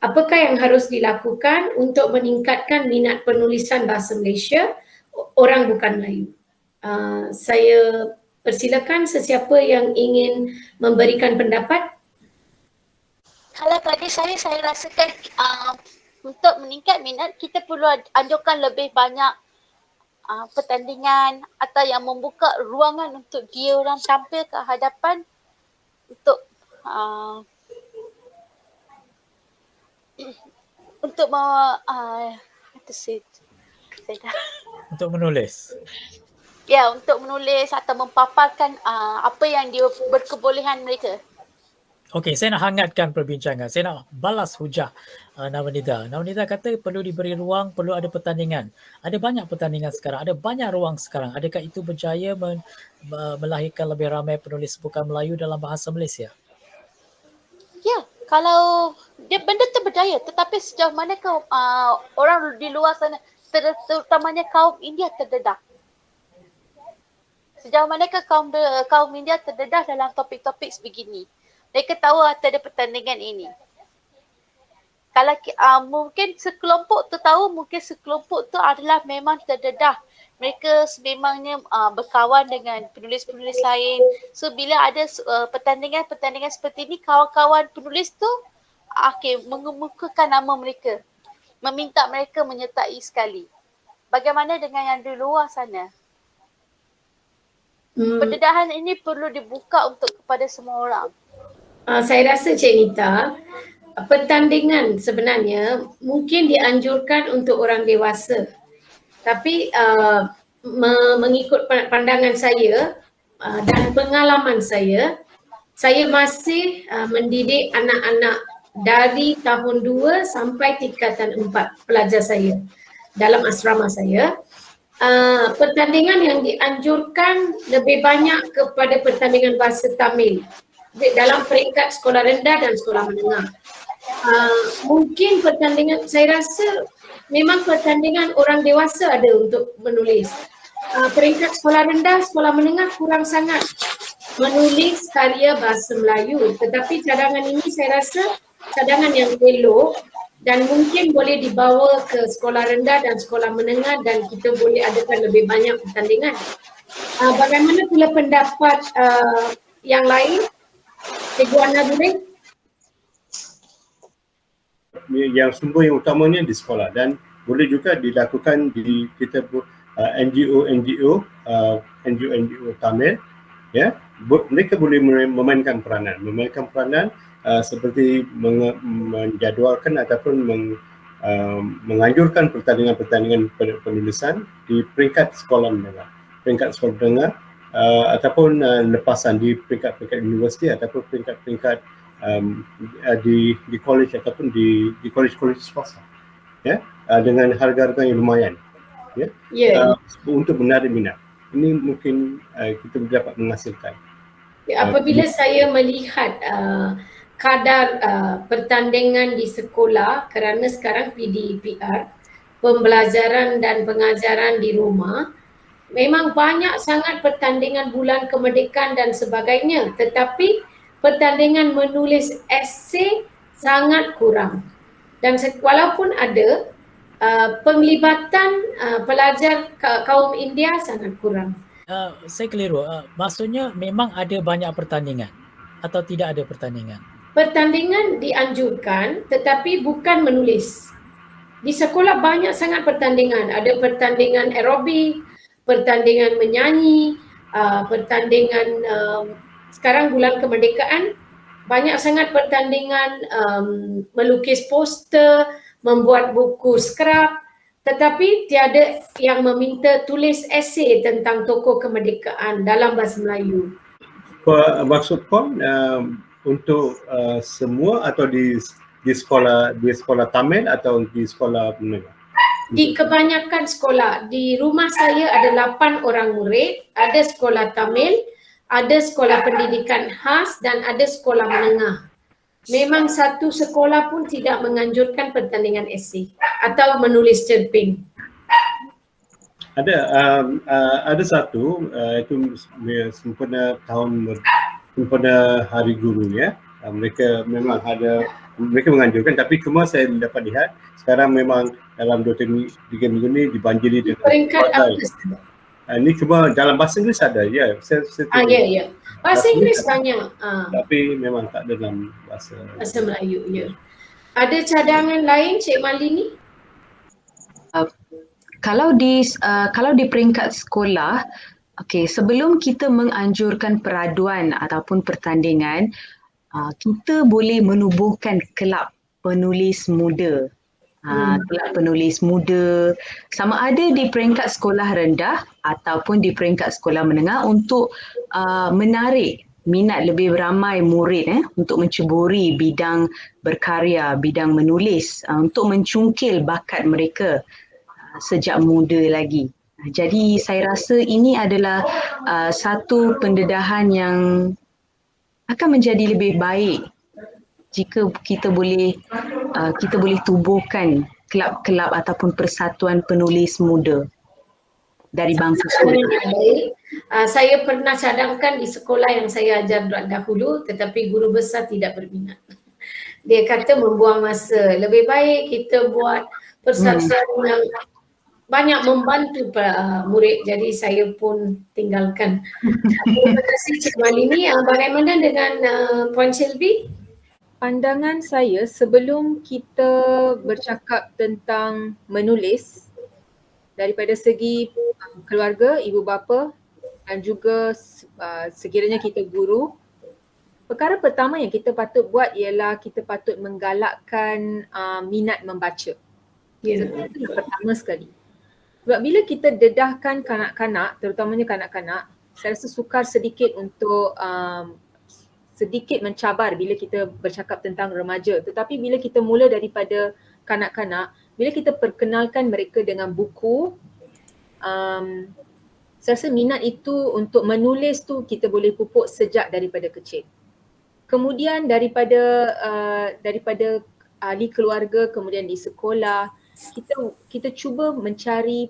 Apakah yang harus dilakukan untuk meningkatkan minat penulisan bahasa Malaysia orang bukan Melayu? Saya persilakan sesiapa yang ingin memberikan pendapat. Kalau pada saya rasakan untuk meningkat minat, kita perlu anjurkan lebih banyak pertandingan atau yang membuka ruangan untuk dia orang tampil ke hadapan untuk untuk untuk menulis. Ya, untuk menulis atau mempaparkan apa yang dia berkebolehan mereka. Okey, saya nak hangatkan perbincangan. Saya nak balas hujah Nawanita. Nawanita kata perlu diberi ruang, perlu ada pertandingan. Ada banyak pertandingan sekarang, ada banyak ruang sekarang. Adakah itu berjaya melahirkan lebih ramai penulis bukan Melayu dalam bahasa Malaysia? Ya, kalau dia benda tu berjaya, tetapi sejauh mana orang di luar sana, terutamanya kaum India terdedah. Sejauh manakah kaum India terdedah dalam topik-topik sebegini? Mereka tahu ada pertandingan ini. Kalau mungkin sekelompok tu tahu, mungkin sekelompok tu adalah memang terdedah. Mereka sememangnya berkawan dengan penulis-penulis lain. So bila ada pertandingan-pertandingan seperti ini, kawan-kawan penulis tu mengemukakan nama mereka. Meminta mereka menyertai sekali. Bagaimana dengan yang di luar sana? Pendedahan ini perlu dibuka untuk kepada semua orang. Saya rasa Cik Nita, pertandingan sebenarnya mungkin dianjurkan untuk orang dewasa. Tapi mengikut pandangan saya dan pengalaman saya masih mendidik anak-anak dari tahun 2 sampai tingkatan 4 pelajar saya dalam asrama saya. Pertandingan yang dianjurkan lebih banyak kepada pertandingan bahasa Tamil dalam peringkat sekolah rendah dan sekolah menengah. Mungkin pertandingan, saya rasa memang pertandingan orang dewasa ada untuk menulis. Peringkat sekolah rendah, sekolah menengah kurang sangat menulis karya bahasa Melayu. Tetapi cadangan ini saya rasa cadangan yang elok dan mungkin boleh dibawa ke sekolah rendah dan sekolah menengah dan kita boleh adakan lebih banyak pertandingan. Bagaimana pula pendapat yang lain? Cikgu Ana boleh? Yang sumber yang utamanya di sekolah dan boleh juga dilakukan di kita NGO Tamil, ya, mereka boleh memainkan peranan seperti menjadualkan ataupun menganjurkan pertandingan penulisan di peringkat sekolah menengah, ataupun lepasan di peringkat universiti ataupun peringkat di college ataupun di college swasta, ya, dengan harga-harga yang lumayan, ya, untuk menarik minat. Ini mungkin kita dapat menghasilkan. Apabila saya melihat kadar pertandingan di sekolah kerana sekarang PDPR, pembelajaran dan pengajaran di rumah, memang banyak sangat pertandingan bulan kemerdekaan dan sebagainya, tetapi pertandingan menulis esei sangat kurang. Dan walaupun ada, penglibatan pelajar kaum India sangat kurang. Saya keliru. Maksudnya memang ada banyak pertandingan atau tidak ada pertandingan? Pertandingan dianjurkan tetapi bukan menulis. Di sekolah banyak sangat pertandingan. Ada pertandingan aerobik, pertandingan menyanyi, pertandingan sekarang bulan kemerdekaan banyak sangat pertandingan melukis poster, membuat buku skrap, tetapi tiada yang meminta tulis esei tentang tokoh kemerdekaan dalam bahasa Melayu. Maksud Puan untuk semua atau di sekolah Tamil atau di sekolah menengah? Di kebanyakan sekolah. Di rumah saya ada 8 orang murid, ada sekolah Tamil, ada sekolah pendidikan khas dan ada sekolah menengah. Memang satu sekolah pun tidak menganjurkan pertandingan esei atau menulis cerpen. Ada satu itu sempena hari guru, ya. Mereka memang ada mereka menganjurkan, tapi cuma saya dapat lihat sekarang memang dalam 2-3 minggu ni dibanjiri dengan Peringkat apa? ini cuma dalam bahasa Inggeris ada, ya. Saya tengok. Ya. Bahasa Inggeris banyak. Tapi memang tak ada dalam bahasa Melayu, ya. Ada cadangan lain Cik Malini? Kalau di peringkat sekolah, sebelum kita menganjurkan peraduan ataupun pertandingan, kita boleh menubuhkan kelab penulis muda. Kelab penulis muda sama ada di peringkat sekolah rendah ataupun di peringkat sekolah menengah untuk menarik minat lebih ramai murid untuk menceburi bidang berkarya, bidang menulis, untuk mencungkil bakat mereka sejak muda lagi. Jadi saya rasa ini adalah satu pendedahan yang akan menjadi lebih baik jika kita boleh tubuhkan kelab-kelab ataupun persatuan penulis muda dari bangsa sekolah. Saya pernah cadangkan di sekolah yang saya ajar dahulu, tetapi guru besar tidak berminat. Dia kata membuang masa. Lebih baik kita buat persatuan yang banyak membantu murid, jadi saya pun tinggalkan. Terima kasih Cik Malini. Bagaimana dengan Puan Shelby? Pandangan saya sebelum kita bercakap tentang menulis daripada segi keluarga, ibu bapa dan juga sekiranya kita guru, perkara pertama yang kita patut buat ialah kita patut menggalakkan minat membaca. Itu pertama sekali. Sebab bila kita dedahkan kanak-kanak, terutamanya kanak-kanak, saya rasa sukar sedikit untuk sedikit mencabar bila kita bercakap tentang remaja. Tetapi bila kita mula daripada kanak-kanak, bila kita perkenalkan mereka dengan buku, saya rasa minat itu untuk menulis tu kita boleh pupuk sejak daripada kecil. Kemudian daripada ahli keluarga, kemudian di sekolah, kita cuba mencari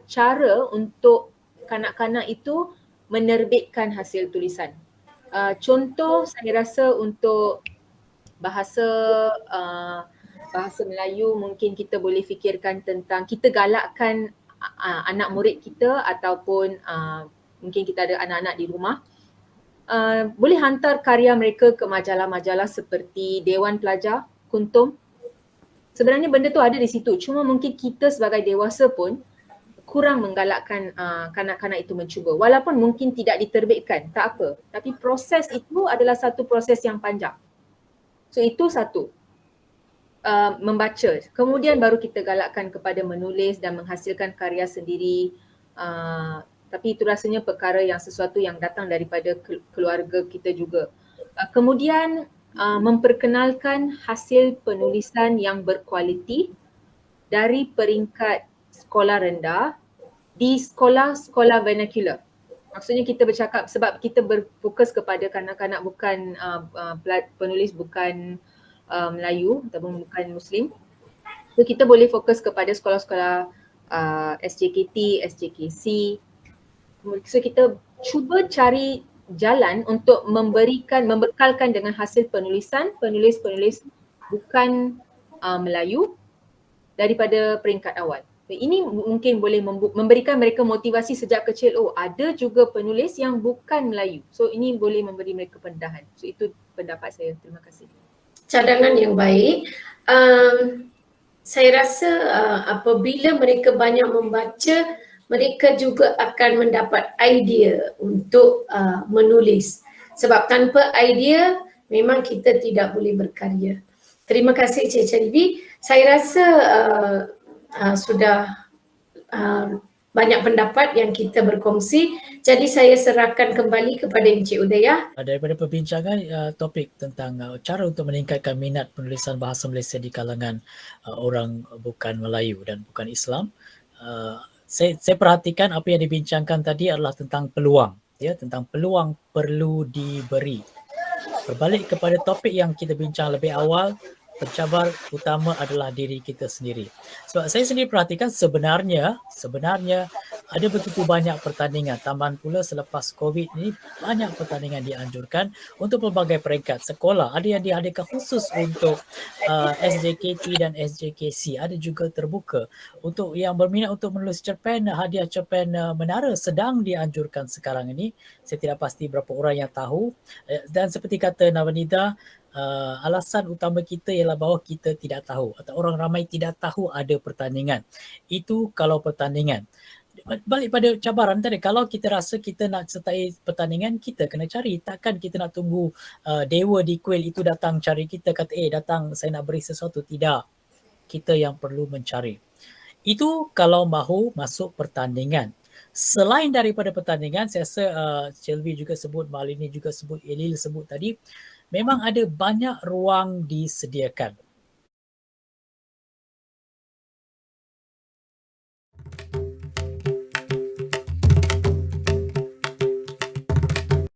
cara untuk kanak-kanak itu menerbitkan hasil tulisan. Contoh saya rasa untuk bahasa Melayu mungkin kita boleh fikirkan tentang kita galakkan anak murid kita ataupun mungkin kita ada anak-anak di rumah, boleh hantar karya mereka ke majalah-majalah seperti Dewan Pelajar, Kuntum. Sebenarnya benda tu ada di situ, cuma mungkin kita sebagai dewasa pun kurang menggalakkan kanak-kanak itu mencuba. Walaupun mungkin tidak diterbitkan, tak apa. Tapi proses itu adalah satu proses yang panjang. So itu satu, membaca. Kemudian baru kita galakkan kepada menulis dan menghasilkan karya sendiri. Tapi itu rasanya perkara yang sesuatu yang datang daripada keluarga kita juga. Kemudian memperkenalkan hasil penulisan yang berkualiti dari peringkat sekolah rendah di sekolah vernacular. Maksudnya kita bercakap sebab kita berfokus kepada kanak-kanak bukan penulis bukan Melayu ataupun bukan Muslim. So kita boleh fokus kepada sekolah-sekolah SJKT, SJKC. So kita cuba cari jalan untuk membekalkan dengan hasil penulis bukan Melayu daripada peringkat awal. Ini mungkin boleh memberikan mereka motivasi sejak kecil, oh ada juga penulis yang bukan Melayu. So ini boleh memberi mereka pendedahan. So itu pendapat saya. Terima kasih. Cadangan yang baik. Saya rasa apabila mereka banyak membaca, mereka juga akan mendapat idea untuk menulis. Sebab tanpa idea memang kita tidak boleh berkarya. Terima kasih Cik Shelby. Saya rasa sudah banyak pendapat yang kita berkongsi. Jadi saya serahkan kembali kepada Encik Udaya. Daripada perbincangan topik tentang cara untuk meningkatkan minat penulisan bahasa Malaysia di kalangan orang bukan Melayu dan bukan Islam, saya perhatikan apa yang dibincangkan tadi adalah tentang peluang, ya, tentang peluang perlu diberi. Berbalik kepada topik yang kita bincang lebih awal, pencabar utama adalah diri kita sendiri. Sebab saya sendiri perhatikan sebenarnya ada begitu banyak pertandingan. Tambah pula selepas COVID ni banyak pertandingan dianjurkan untuk pelbagai peringkat sekolah. Ada yang diadakan khusus untuk SJKT dan SJKC. Ada juga terbuka. Untuk yang berminat untuk menulis cerpen, hadiah cerpen menara sedang dianjurkan sekarang ini. Saya tidak pasti berapa orang yang tahu. Dan seperti kata Nawanida, alasan utama kita ialah bahawa kita tidak tahu atau orang ramai tidak tahu ada pertandingan. Itu kalau pertandingan. Balik pada cabaran tadi, kalau kita rasa kita nak sertai pertandingan, kita kena cari. Takkan kita nak tunggu dewa di kuil itu datang cari kita, kata datang saya nak beri sesuatu. Tidak. Kita yang perlu mencari. Itu kalau mahu masuk pertandingan. Selain daripada pertandingan, saya rasa Shelby juga sebut, Malini juga sebut, Elil sebut tadi, memang ada banyak ruang disediakan.